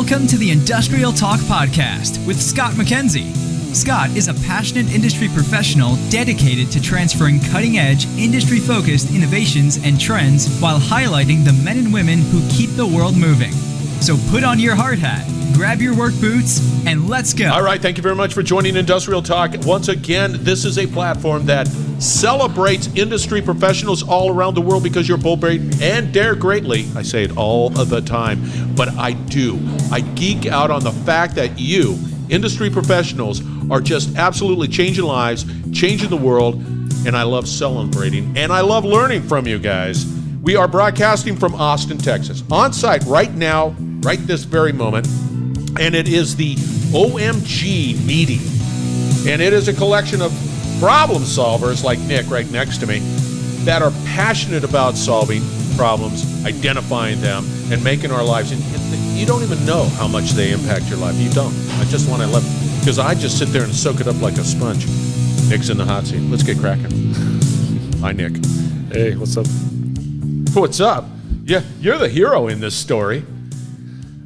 Welcome to the Industrial Talk Podcast with Scott McKenzie. Scott is a passionate industry professional dedicated to transferring cutting-edge, industry-focused innovations and trends while highlighting the men and women who keep the world moving. So put on your hard hat, grab your work boots, and let's go. All right, thank you very much for joining Industrial Talk. Once again, this is a platform that celebrates industry professionals all around the world because you're bold and dare greatly. I say it all of the time, but I do. I geek out on the fact that you, industry professionals, are just absolutely changing lives, changing the world, and I love celebrating, and I love learning from you guys. We are broadcasting from Austin, Texas, on site right now, right this very moment, and it is the OMG Meeting, and it is a collection of problem solvers like Nick right next to me that are passionate about solving problems, identifying them, and making our lives. And you don't even know how much they impact your life. You don't. I just want to let, because I just sit there and soak it up like a sponge. Nick's in the hot seat. Let's get cracking. Hi, Nick. Hey, what's up? What's up? Yeah, you're the hero in this story.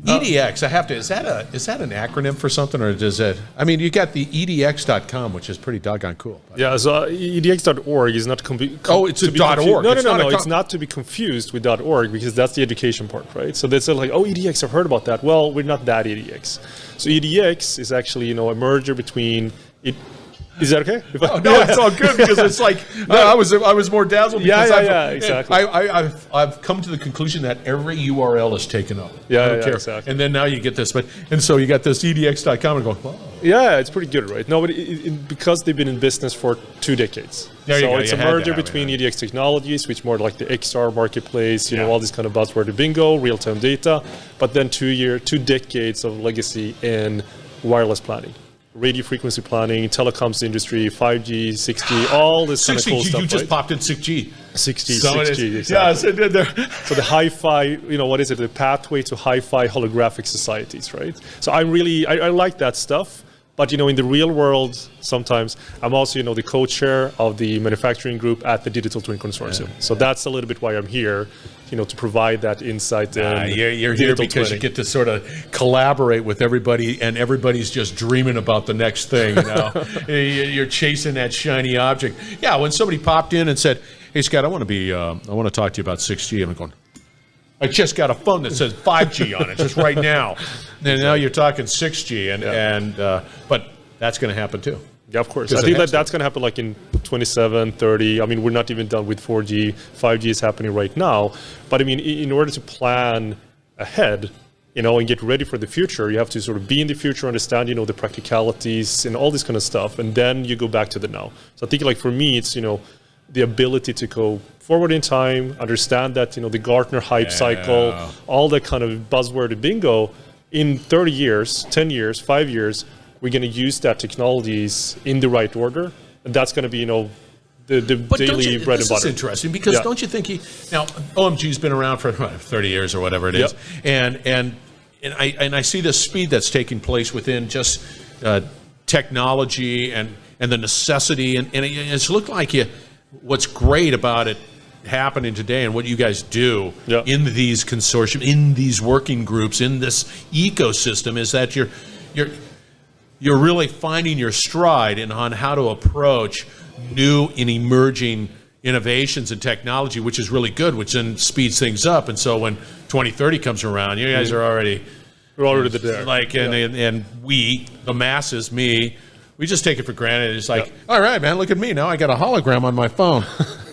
EDX, I have to, is that an acronym for something, or does it, I mean, you got the EDX.com, which is pretty doggone cool. Yeah, so EDX.org is not... it's a .org. No, it's not to be confused with .org, because that's the education part, right? So they said like, oh, EDX, I've heard about that. Well, we're not that EDX. So EDX is actually, a merger between... Is that okay? It's all good, because it's like I was more dazzled because exactly. I've come to the conclusion that every URL is taken up. I don't care. Exactly. And then now you get this, and so you got this EDX.com and going, wow. Yeah, it's pretty good, right? No, but because they've been in business for 2 decades. So it's a merger between EDX Technologies, which more like the XR marketplace, all this kind of buzzword bingo, real-time data, but then 2 decades of legacy in wireless planning. Radio frequency planning, telecoms industry, 5G, 6G, all this kind of cool stuff. You just popped in 6G. 6G, exactly. Yeah, so the hi-fi, what is it? The pathway to hi-fi holographic societies, right? So I like that stuff. But, in the real world, sometimes I'm also, the co-chair of the manufacturing group at the Digital Twin Consortium. Yeah. So that's a little bit why I'm here, to provide that insight. You're here because you get to sort of collaborate with everybody, and everybody's just dreaming about the next thing, You're chasing that shiny object. Yeah, when somebody popped in and said, hey, Scott, I want to talk to you about 6G, I'm going, I just got a phone that says 5G on it just right now. And now you're talking 6G, but that's going to happen too. Yeah, of course. I think that's going to happen like in 27, 30. I mean, we're not even done with 4G. 5G is happening right now. But I mean, in order to plan ahead, and get ready for the future, you have to sort of be in the future, understand, the practicalities and all this kind of stuff. And then you go back to the now. So I think like for me, it's, the ability to go forward in time, understand that, the Gartner hype cycle, all that kind of buzzword bingo. In 30 years, 10 years, 5 years, we're going to use that technologies in the right order. And that's going to be, the daily bread and butter. This is interesting, because don't you think now, OMG's been around for 30 years or whatever it is. And I see the speed that's taking place within just technology and the necessity. And it's looked like what's great about it happening today and what you guys do in these consortium, in these working groups, in this ecosystem, is that you're really finding your stride on how to approach new and emerging innovations and technology, which is really good, which then speeds things up. And so when 2030 comes around, you guys are already there. Like, and we, the masses, we just take it for granted. It's like, all right, man, look at me. Now I got a hologram on my phone.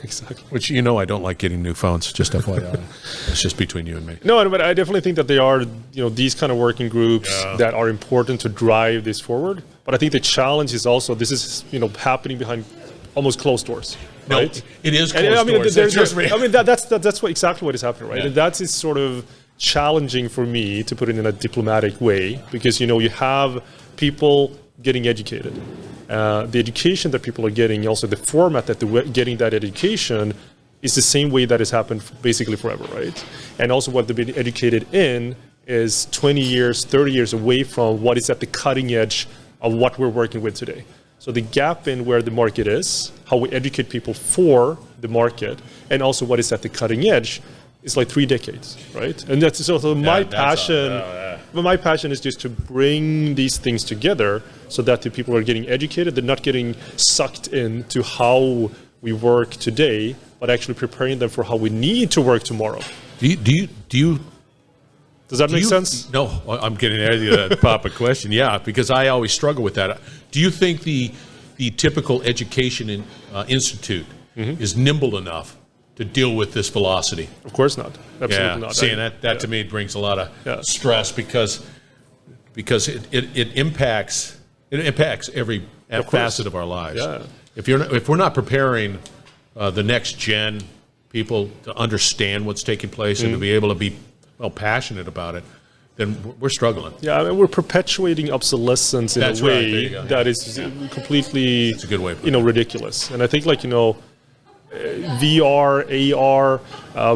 Exactly. Which, I don't like getting new phones, just FYI. It's just between you and me. No, but I definitely think that they are, these kind of working groups that are important to drive this forward. But I think the challenge is also, this is, happening behind almost closed doors, right? No, it is closed doors. That's exactly what is happening, right? Yeah. And that is sort of challenging for me, to put it in a diplomatic way, because, you have people getting educated. The education that people are getting, also the format that they're getting that education, is the same way that has happened basically forever, right? And also what they've been educated in is 20 years, 30 years away from what is at the cutting edge of what we're working with today. So the gap in where the market is, how we educate people for the market, and also what is at the cutting edge, is like 3 decades, right? And that's so my passion. But my passion is just to bring these things together so that the people are getting educated. They're not getting sucked into how we work today, but actually preparing them for how we need to work tomorrow. Does that make sense? No, I'm getting at the pop-up question. Yeah, because I always struggle with that. Do you think the typical education institute is nimble enough to deal with this velocity? Of course not. Absolutely not. See, and that to me brings a lot of stress because it impacts every facet of our lives. Yeah. If we're not preparing the next gen people to understand what's taking place and to be able to be passionate about it, then we're struggling. Yeah, I mean, we're perpetuating obsolescence in a way that is completely, it's a good way, ridiculous. And I think VR, AR,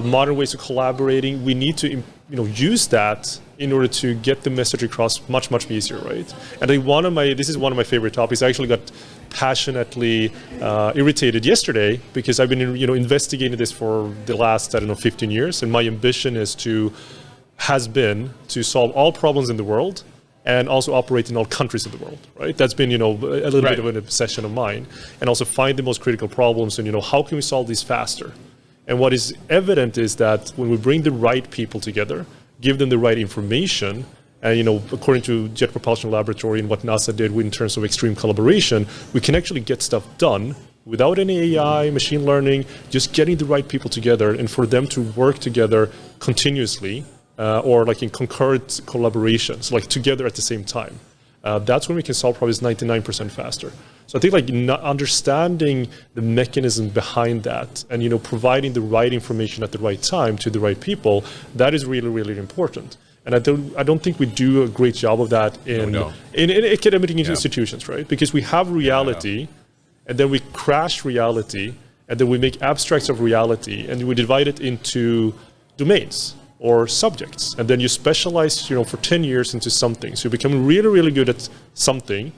modern ways of collaborating, we need to use that in order to get the message across much, much easier, right? And I think this is one of my favorite topics. I actually got passionately irritated yesterday because I've been investigating this for the last 15 years, and my ambition has been to solve all problems in the world and also operate in all countries of the world, right? That's been a little bit of an obsession of mine, and also find the most critical problems and how can we solve these faster. And what is evident is that when we bring the right people together, give them the right information, and according to Jet Propulsion Laboratory and what NASA did in terms of extreme collaboration, we can actually get stuff done without any AI, machine learning, just getting the right people together and for them to work together continuously or in concurrent collaborations, together at the same time. That's when we can solve problems 99% faster. So I think understanding the mechanism behind that and providing the right information at the right time to the right people, that is really, really important. And I don't think we do a great job of that in academic institutions, right? Because we have reality, and then we crash reality, and then we make abstracts of reality, and we divide it into domains or subjects, and then you specialize, for 10 years into something. So you become really, really good at something,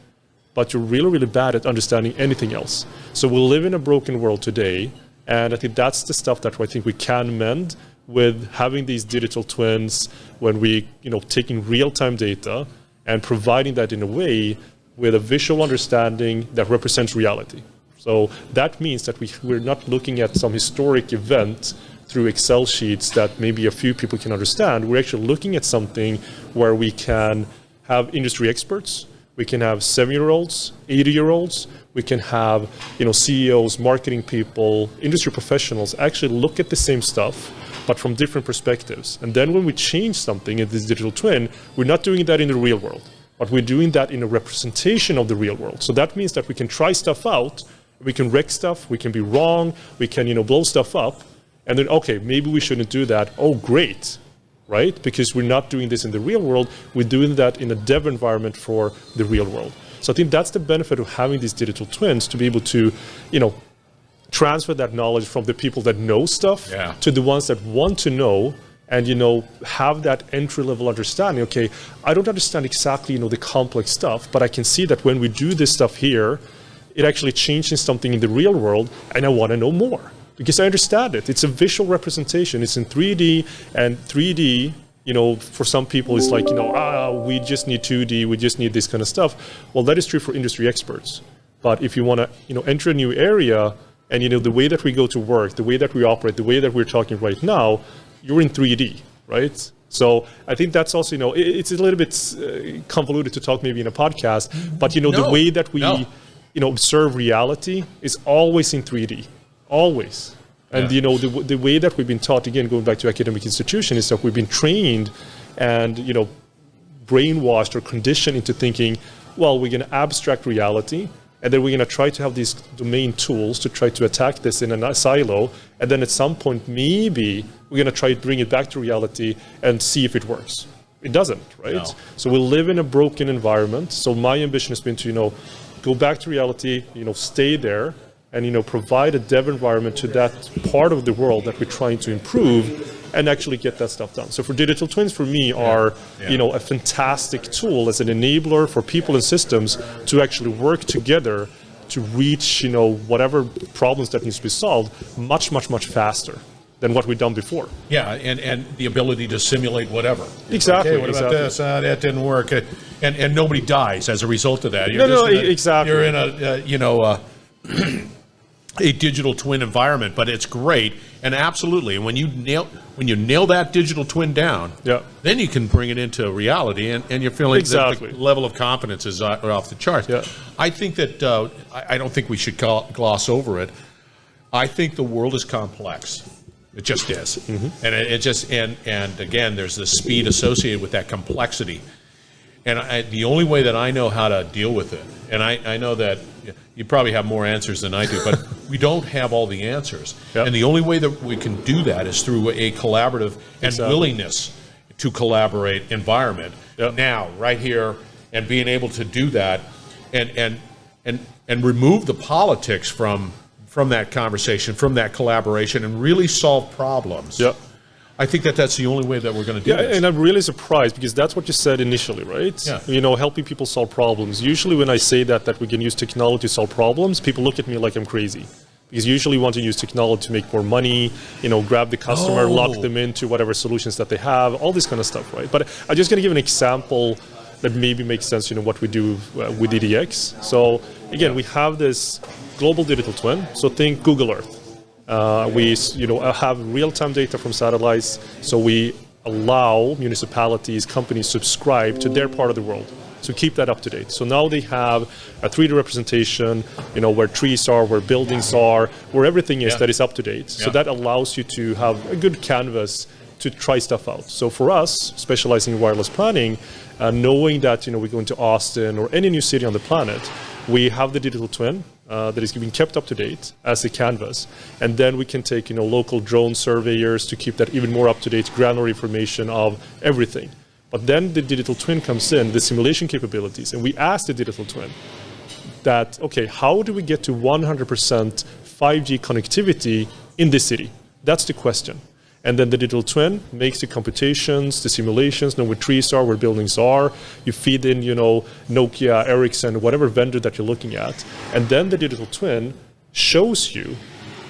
but you're really, really bad at understanding anything else. So we live in a broken world today, and I think that's the stuff that I think we can mend with having these digital twins, when we, taking real-time data and providing that in a way with a visual understanding that represents reality. So that means that we're not looking at some historic event through Excel sheets that maybe a few people can understand. We're actually looking at something where we can have industry experts, we can have 7-year-olds, 80-year-olds, we can have CEOs, marketing people, industry professionals actually look at the same stuff, but from different perspectives. And then when we change something in this digital twin, we're not doing that in the real world, but we're doing that in a representation of the real world. So that means that we can try stuff out, we can wreck stuff, we can be wrong, we can blow stuff up, and then, okay, maybe we shouldn't do that. Oh, great, right? Because we're not doing this in the real world, we're doing that in a dev environment for the real world. So I think that's the benefit of having these digital twins, to be able to, transfer that knowledge from the people that know stuff to the ones that want to know, and have that entry-level understanding. Okay, I don't understand exactly the complex stuff, but I can see that when we do this stuff here, it actually changes something in the real world, and I want to know more because I understand it. It's a visual representation. It's in 3D, and 3D, for some people it's we just need 2D, we just need this kind of stuff. Well, that is true for industry experts. But if you want to enter a new area, and the way that we go to work, the way that we operate, the way that we're talking right now, you're in 3D, right? So I think that's also, it's a little bit convoluted to talk maybe in a podcast, but the way that we, observe reality is always in 3D, always. And the way that we've been taught, again, going back to academic institution, is that we've been trained and brainwashed or conditioned into thinking, well, we're going to abstract reality, and then we're going to try to have these domain tools to try to attack this in a silo. And then at some point, maybe we're going to try to bring it back to reality and see if it works. It doesn't, right? No. So we live in a broken environment. So my ambition has been to, go back to reality, stay there, and, provide a dev environment to that part of the world that we're trying to improve, and actually get that stuff done. So for digital twins, for me, are a fantastic tool as an enabler for people and systems to actually work together to reach whatever problems that needs to be solved much, much, much faster. than what we've done before. Yeah, and the ability to simulate whatever. Exactly. Okay, what about exactly. this? That didn't work. And nobody dies as a result of that. Exactly. You're in a a digital twin environment, but it's great. And absolutely, and when you nail that digital twin down, then you can bring it into reality, and you're feeling that the level of confidence is off the charts. Yeah. I think that I don't think we should gloss over it. I think the world is complex. It just is, and it just and again, there's the speed associated with that complexity. And the only way that I know how to deal with it, and I know that you probably have more answers than I do, but we don't have all the answers. And the only way that we can do that is through a collaborative and willingness to collaborate environment. Now, right here, and being able to do that, and remove the politics from that conversation, from that collaboration, and really solve problems. I think that's the only way that we're going to do this. And I'm really surprised because that's what you said initially, right? Helping people solve problems. Usually when I say that we can use technology to solve problems, people look at me like I'm crazy. Because usually we want to use technology to make more money, grab the customer, lock them into whatever solutions that they have, all this kind of stuff, right? But I'm just going to give an example that maybe makes sense, what we do with EDX. So again, we have this global digital twin. So think Google Earth. We have real-time data from satellites, so we allow municipalities, companies subscribe to their part of the world to keep that up to date. So now they have a 3D representation, where trees are, where buildings are, where everything is that is up to date. So that allows you to have a good canvas to try stuff out. So for us, specializing in wireless planning, knowing that we go into Austin or any new city on the planet, we have the digital twin that is being kept up to date as a canvas, and then we can take local drone surveyors to keep that even more up to date, granular information of everything. But then the digital twin comes in, the simulation capabilities, and we ask the digital twin that, okay, how do we get to 100% 5G connectivity in this city? That's the question. And then the digital twin makes the computations, the simulations, know where trees are, where buildings are. You feed in, Nokia, Ericsson, whatever vendor that you're looking at. And then the digital twin shows you,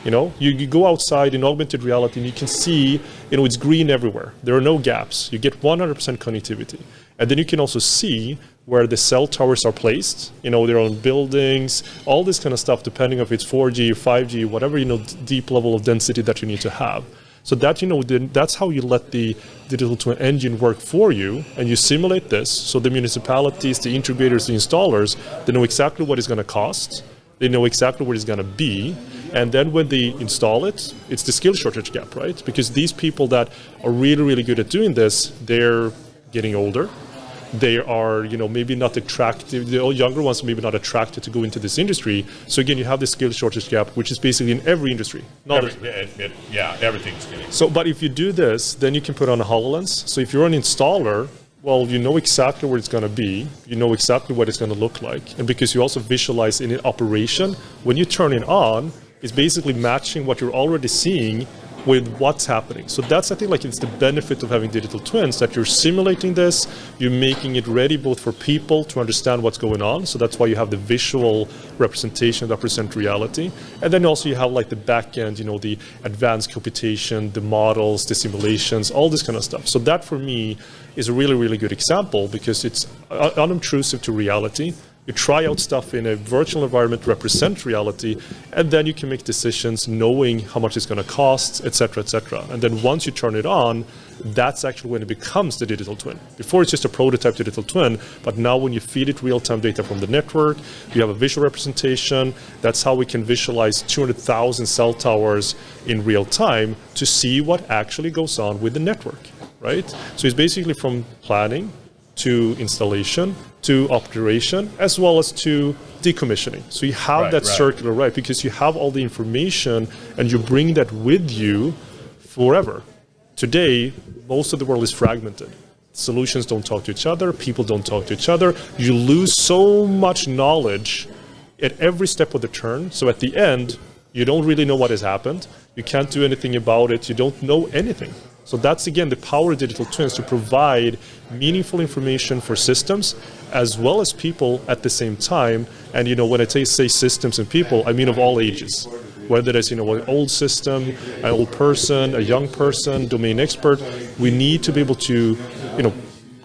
you go outside in augmented reality and you can see, it's green everywhere. There are no gaps. You get 100% connectivity. And then you can also see where the cell towers are placed, their own buildings, all this kind of stuff, depending if it's 4G, 5G, whatever, deep level of density that you need to have. So that, that's how you let the digital twin engine work for you, and you simulate this. So the municipalities, the integrators, the installers, they know exactly what it's going to cost. They know exactly what it's going to be. And then when they install it, it's the skill shortage gap, right? Because these people that are really, really good at doing this, they're getting older. They are, maybe not attractive. The younger ones are maybe not attracted to go into this industry. So again, you have the skill shortage gap, which is basically in every industry. Everything's getting. So, but if you do this, then you can put on a HoloLens. So if you're an installer, well, you know exactly where it's going to be. You know exactly what it's going to look like. And because you also visualize in operation, when you turn it on, it's basically matching what you're already seeing with what's happening. So that's, I think, it's the benefit of having digital twins, that you're simulating this, you're making it ready both for people to understand what's going on. So that's why you have the visual representation that represent reality. And then also you have the back end, the advanced computation, the models, the simulations, all this kind of stuff. So that for me is a really, really good example because it's unobtrusive to reality. You try out stuff in a virtual environment to represent reality, and then you can make decisions knowing how much it's going to cost, et cetera, et cetera. And then once you turn it on, that's actually when it becomes the digital twin. Before it's just a prototype digital twin, but now when you feed it real-time data from the network, you have a visual representation. That's how we can visualize 200,000 cell towers in real time to see what actually goes on with the network, right? So it's basically from planning to installation, to operation, as well as to decommissioning. So you have that circular, right? Because you have all the information and you bring that with you forever. Today, most of the world is fragmented. Solutions don't talk to each other, people don't talk to each other. You lose so much knowledge at every step of the turn. So at the end, you don't really know what has happened. You can't do anything about it. You don't know anything. So that's, again, the power of digital twins, to provide meaningful information for systems as well as people at the same time. And, when I say systems and people, I mean of all ages. whether it's, an old system, an old person, a young person, domain expert. We need to be able to,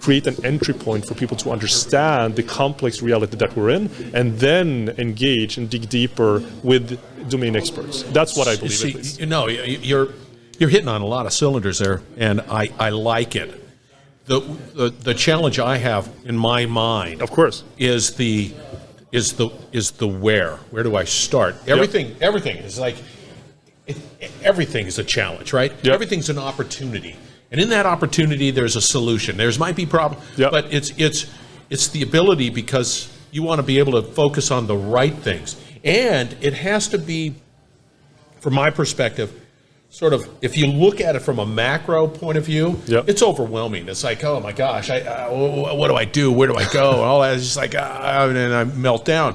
create an entry point for people to understand the complex reality that we're in, and then engage and dig deeper with domain experts. That's what I believe. At least. You're hitting on a lot of cylinders there, and I like it. The challenge I have in my mind, of course, is the where. Where do I start? Everything is like everything is a challenge, right? Yep. Everything's an opportunity. And in that opportunity, there's a solution. There's might be problem, but it's the ability, because you want to be able to focus on the right things. And it has to be, from my perspective, sort of, if you look at it from a macro point of view, it's overwhelming. It's like, oh my gosh, what do I do? Where do I go? And all that is just like, and I melt down.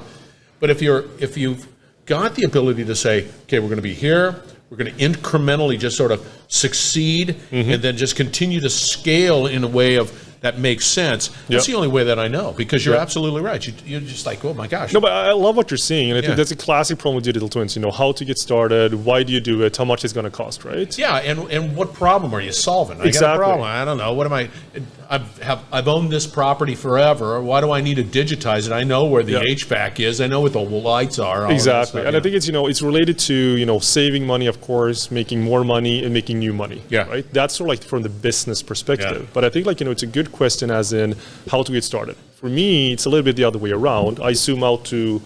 But if you've got the ability to say, okay, we're going to be here, we're going to incrementally just sort of succeed, and then just continue to scale in a way that makes sense. That's the only way that I know, because you're absolutely right. You're just like, oh my gosh. No, but I love what you're saying, and I think that's a classic problem with digital twins. How to get started, why do you do it, how much it's going to cost, right? Yeah, and what problem are you solving? Exactly. I got a problem. I don't know. What am I? I've owned this property forever. Why do I need to digitize it? I know where the HVAC is. I know what the lights are. Exactly, and I think it's it's related to saving money, of course, making more money, and making new money. Yeah, right. That's sort of like from the business perspective. Yeah. But I think it's a good question, as in how to get started. For me, it's a little bit the other way around. I zoom out to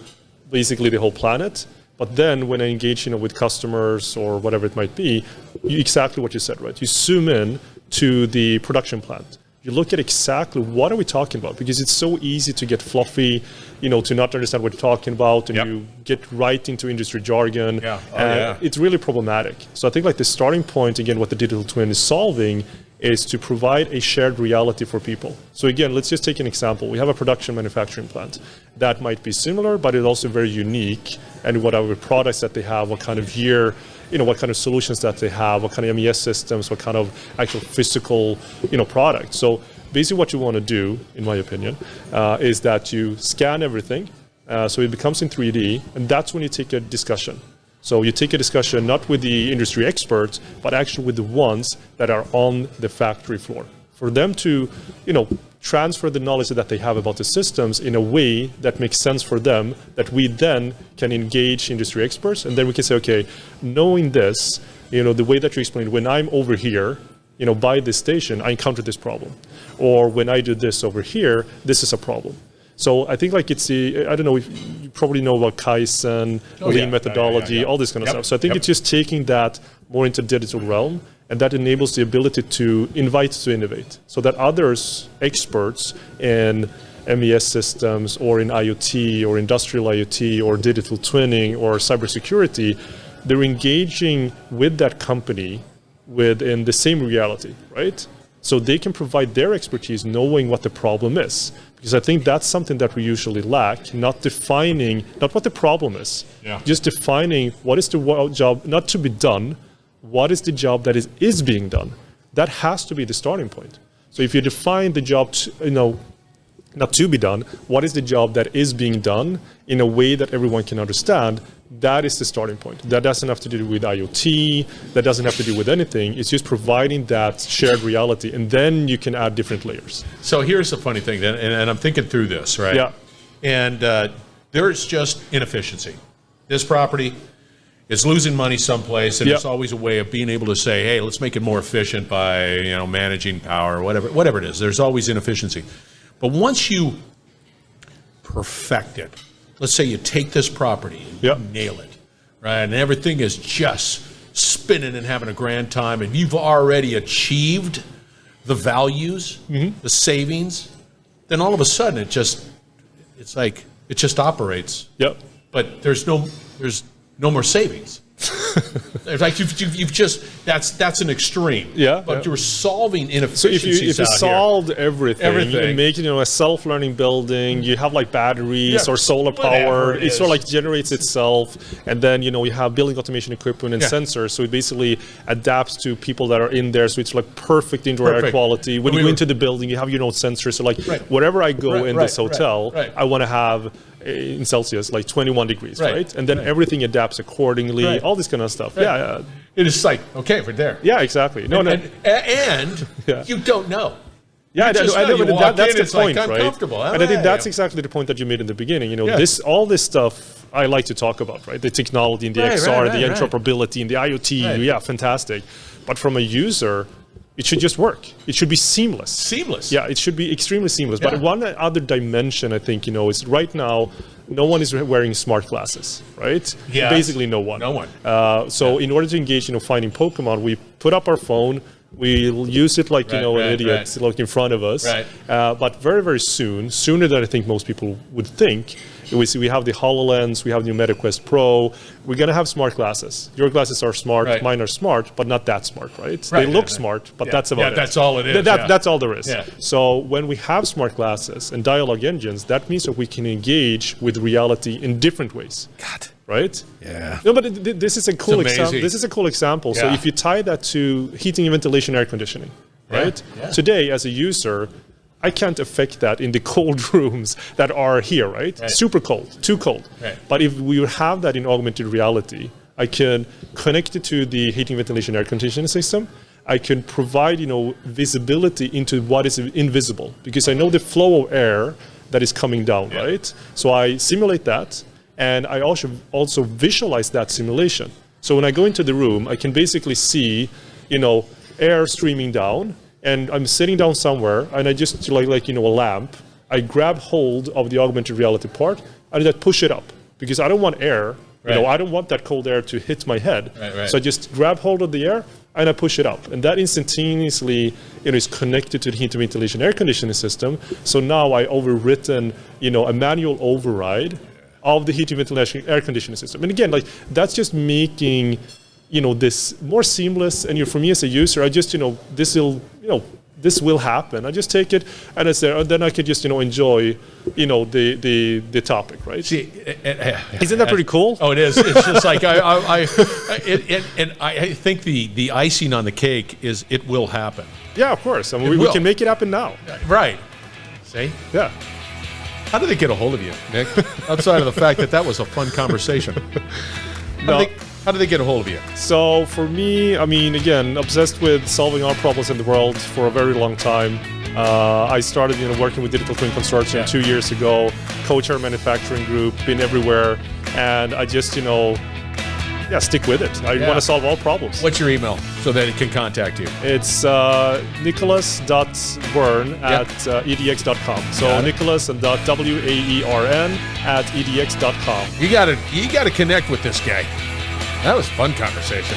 basically the whole planet. But then when I engage with customers or whatever it might be, exactly what you said, right? You zoom in to the production plant. You look at exactly what are we talking about, because it's so easy to get fluffy, to not understand what you're talking about, and you get right into industry jargon. It's really problematic. So I think the starting point, again, what the digital twin is solving is to provide a shared reality for people. So again, let's just take an example. We have a production manufacturing plant that might be similar, but it's also very unique, and whatever products that they have, what kind of year, what kind of solutions that they have, what kind of MES systems, what kind of actual physical, product. So basically what you want to do, in my opinion, is that you scan everything, so it becomes in 3D, and that's when you take a discussion. So you take a discussion not with the industry experts, but actually with the ones that are on the factory floor. For them to, transfer the knowledge that they have about the systems in a way that makes sense for them, that we then can engage industry experts, and then we can say, okay, knowing this, the way that you explained, when I'm over here, by this station, I encounter this problem. Or when I do this over here, this is a problem. So I think it's I don't know, if you probably know about Kaizen, lean methodology, all this kind of stuff. So I think it's just taking that more into the digital realm, and that enables the ability to invite to innovate, so that others, experts in MES systems or in IoT or industrial IoT or digital twinning or cybersecurity, they're engaging with that company within the same reality, right? So they can provide their expertise knowing what the problem is. Because I think that's something that we usually lack, not what the problem is, just defining what is the job not to be done, what is the job that is being done. That has to be the starting point. So if you define the job, not to be done, what is the job that is being done in a way that everyone can understand, that is the starting point. That doesn't have to do with IoT, that doesn't have to do with anything. It's just providing that shared reality, and then you can add different layers. So here's the funny thing, and I'm thinking through this, right? Yeah. And there's just inefficiency. This property is losing money someplace, and there's always a way of being able to say, hey, let's make it more efficient by managing power, or whatever it is. There's always inefficiency. But once you perfect it, let's say you take this property and you nail it, right? And everything is just spinning and having a grand time, and you've already achieved the values, the savings, then all of a sudden it just operates. Yep. But there's no more savings. Like you've just that's an extreme. Yeah. But you're solving inefficiencies. So if you solved everything, and making a self-learning building, you have batteries or solar power. It sort of generates itself, and then you have building automation equipment and sensors. So it basically adapts to people that are in there. So it's perfect indoor air quality. When you go into the building, you have your own sensors. So wherever I go in this hotel, I want to have in Celsius, like 21 degrees, right? And then everything adapts accordingly, all this kind of stuff. Yeah. It's like, okay, we're there. Yeah, exactly. And you don't know. Yeah, I know, but that's the point, like, I'm right? comfortable. And I think that's exactly the point that you made in the beginning. You know, all this stuff I like to talk about, right? The technology and the XR, the interoperability and the IoT, yeah, fantastic. But from a user, it should just work. It should be seamless. Seamless. Yeah, it should be extremely seamless. But one other dimension, I think, you know, is right now, no one is wearing smart glasses, right? Yeah. Basically, no one. No one. So in order to engage, you know, finding Pokemon, we put up our phone. We'll use it like, an idiot, like in front of us. Right. But very, very soon, sooner than I think most people would think, we have the HoloLens, we have the MetaQuest Pro. We're going to have smart glasses. Your glasses are smart, mine are smart, but not that smart, right? They look smart, but that's about it. That's all it is. That's all there is. Yeah. So when we have smart glasses and dialogue engines, that means that we can engage with reality in different ways. God. Right? Yeah. No, but this is a cool example. This is a cool example. Yeah. So if you tie that to heating and ventilation, air conditioning, right? Yeah. Today, as a user, I can't affect that in the cold rooms that are here, right? Super cold, too cold. Right. But if we have that in augmented reality, I can connect it to the heating, ventilation, air conditioning system. I can provide, you know, visibility into what is invisible because I know the flow of air that is coming down, right? So I simulate that. And I also visualize that simulation. So when I go into the room, I can basically see, you know, air streaming down, and I'm sitting down somewhere, and I just like a lamp. I grab hold of the augmented reality part, and I push it up because I don't want air. You know, I don't want that cold air to hit my head. So I just grab hold of the air and I push it up, and that instantaneously, you know, is connected to the heat and ventilation air conditioning system. So now I overwritten, you know, a manual override of the heating, ventilation, air conditioning system. And again, like that's just making, you know, this more seamless. And for me as a user, I just, you know, this will happen. I just take it and it's there, and then I can just, you know, enjoy, you know, the topic, right? See, isn't that pretty cool? Oh, it is. It's just like I think the icing on the cake is it will happen. Yeah, of course. I mean, we can make it happen now. Right. See? Yeah. How did they get a hold of you, Nick? Outside of the fact that was a fun conversation. How did they get a hold of you? So for me, I mean, again, obsessed with solving our problems in the world for a very long time. I started, you know, working with Digital Twin Consortium 2 years ago, co-chair manufacturing group, been everywhere, and I just, you know, stick with it. I want to solve all problems. What's your email so that it can contact you? It's nicolas.waern at edx.com. So Nicolas and WAERN at edx.com. You got to connect with this guy. That was a fun conversation.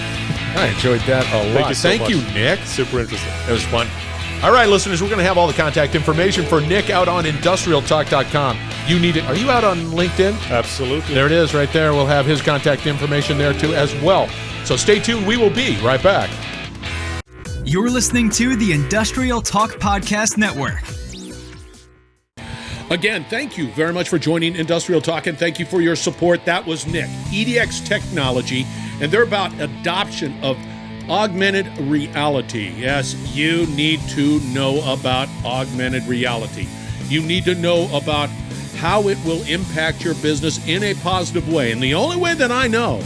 I enjoyed that a lot. Thank you, Nick. Super interesting. It was fun. All right, listeners, we're going to have all the contact information for Nick out on industrialtalk.com. You need it. Are you out on LinkedIn? Absolutely. There it is right there. We'll have his contact information there too as well. So stay tuned. We will be right back. You're listening to the Industrial Talk Podcast Network. Again, thank you very much for joining Industrial Talk, and thank you for your support. That was Nick, EDX Technology, and they're about adoption of augmented reality. Yes, you need to know about augmented reality. You need to know about how it will impact your business in a positive way. And the only way that I know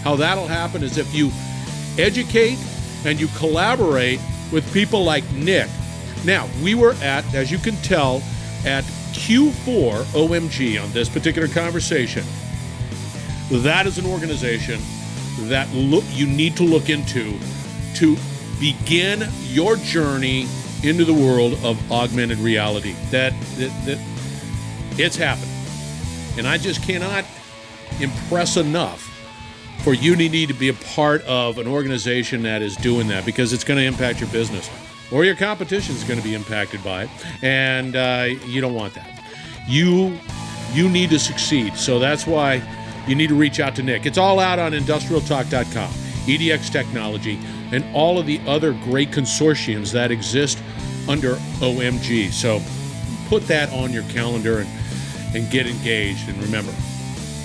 how that'll happen is if you educate and you collaborate with people like Nick. Now, we were at, as you can tell, at Q4 OMG on this particular conversation. That is an organization that you need to look into to begin your journey into the world of augmented reality. That it's happening. And I just cannot impress enough for you to need to be a part of an organization that is doing that, because it's going to impact your business, or your competition is going to be impacted by it, and you don't want that. You need to succeed, so that's why you need to reach out to Nick. It's all out on industrialtalk.com, EDX Technology, and all of the other great consortiums that exist under OMG. So put that on your calendar and get engaged. And remember,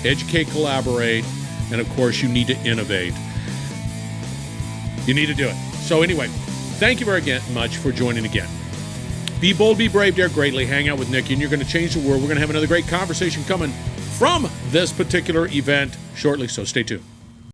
educate, collaborate, and of course, you need to innovate. You need to do it. So anyway, thank you very much for joining again. Be bold, be brave, dare greatly. Hang out with Nick, and you're going to change the world. We're going to have another great conversation coming from this particular event shortly, so stay tuned.